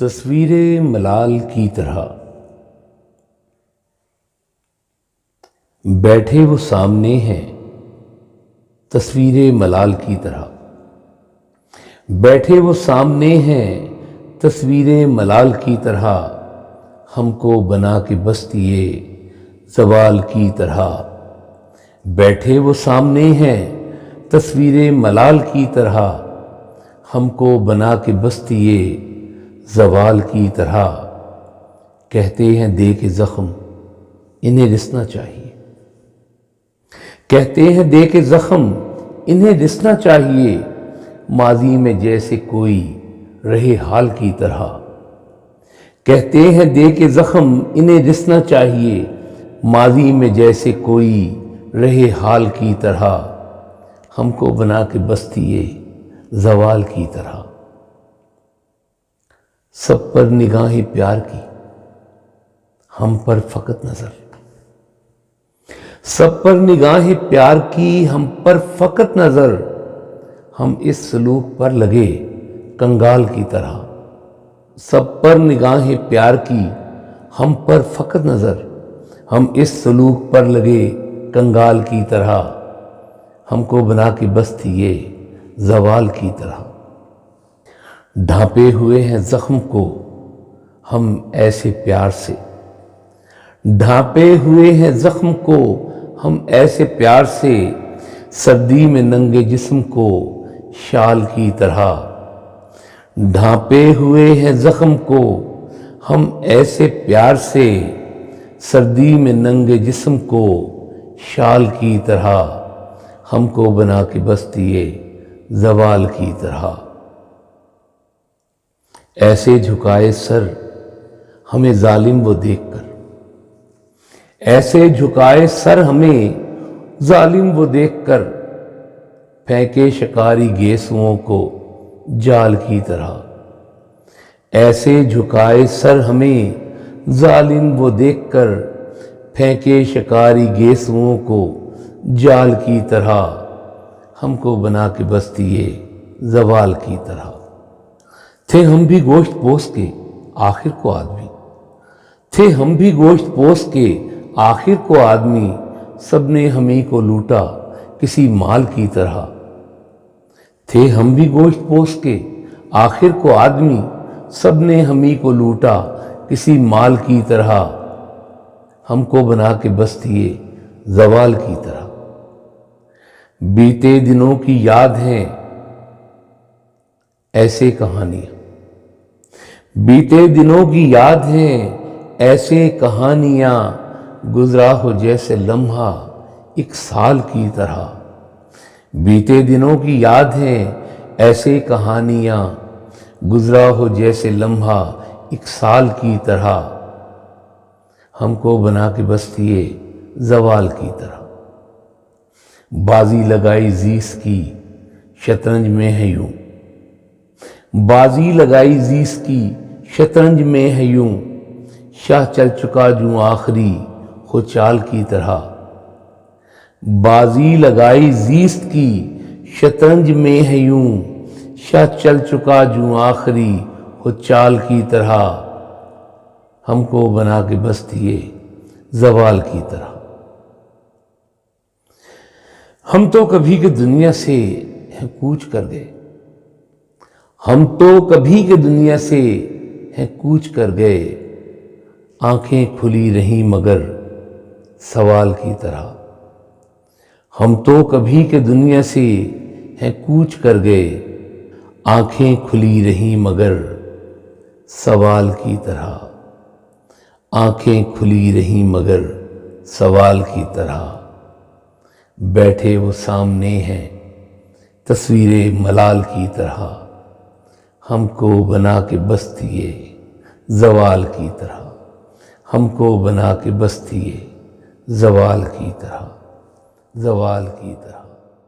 تصویر ملال کی طرح بیٹھے وہ سامنے ہیں، تصویر ملال کی طرح بیٹھے وہ سامنے ہیں، تصویر ملال کی طرح ہم کو بنا کے بستیے زوال کی طرح بیٹھے وہ سامنے ہیں، تصویر ملال کی طرح ہم کو بنا کے بستیے زوال کی طرح کہتے ہیں دے کے زخم انہیں رسنا چاہیے، کہتے ہیں دے کے زخم انہیں رسنا چاہیے، ماضی میں جیسے کوئی رہے حال کی طرح کہتے ہیں دے کے زخم انہیں رسنا چاہیے، ماضی میں جیسے کوئی رہے حال کی طرح ہم کو بنا کے بستیے زوال کی طرح سب پر نگاہیں پیار کی ہم پر فقط نظر، سب پر نگاہیں پیار کی ہم پر فقط نظر، ہم اس سلوک پر لگے کنگال کی طرح سب پر نگاہیں پیار کی ہم پر فقط نظر، ہم اس سلوک پر لگے کنگال کی طرح ہم کو بنا کے بستیے زوال کی طرح ڈھانپے ہوئے ہیں زخم کو ہم ایسے پیار سے، ڈھانپے ہوئے ہیں زخم کو ہم ایسے پیار سے، سردی میں ننگے جسم کو شال کی طرح ڈھانپے ہوئے ہیں زخم کو ہم ایسے پیار سے، سردی میں ننگے جسم کو شال کی طرح ہم کو بنا کے بستیے زوال کی طرح ایسے جھکائے سر ہمیں ظالم وہ دیکھ کر، ایسے جھکائے سر ہمیں ظالم وہ دیکھ کر، پھینکے شکاری گیسوؤں کو جال کی طرح ایسے جھکائے سر ہمیں ظالم وہ دیکھ کر، پھینکے شکاری گیسوؤں کو جال کی طرح ہم کو بنا کے بستیے زوال کی طرح تھے ہم بھی گوشت پوش کے آخر کو آدمی، تھے ہم بھی گوشت پوش کے آخر کو آدمی، سب نے ہمیں کو لوٹا کسی مال کی طرح تھے ہم بھی گوشت پوش کے آخر کو آدمی، سب نے ہمیں کو لوٹا کسی مال کی طرح ہم کو بنا کے بستیے زوال کی طرح بیتے دنوں کی یاد ہیں ایسے کہانیاں، بیتے دنوں کی یاد ہیں ایسے کہانیاں، گزرا ہو جیسے لمحہ ایک سال کی طرح بیتے دنوں کی یاد ہیں ایسے کہانیاں، گزرا ہو جیسے لمحہ ایک سال کی طرح ہم کو بنا کے بستیے زوال کی طرح بازی لگائی زیس کی شطرنج میں ہے یوں، بازی لگائی زیس کی شطرنج میں ہے یوں، شاہ چل چکا جو آخری خو چال کی طرح بازی لگائی زیست کی شطرنج میں ہے یوں، شاہ چل چکا جو آخری خو چال کی طرح ہم کو بنا کے بستیے زوال کی طرح ہم تو کبھی کے دنیا سے ہیں کوچ کر گئے، ہم تو کبھی کے دنیا سے ہیں کوچ کر گئے، آنکھیں کھلی رہیں مگر سوال کی طرح ہم تو کبھی کے دنیا سے ہیں کوچ کر گئے، آنکھیں کھلی رہیں مگر سوال کی طرح آنکھیں کھلی رہیں مگر سوال کی طرح بیٹھے وہ سامنے ہیں، تصویر ملال کی طرح ہم کو بنا کے بستیے زوال کی طرح ہم کو بنا کے بستیے زوال کی طرح زوال کی طرح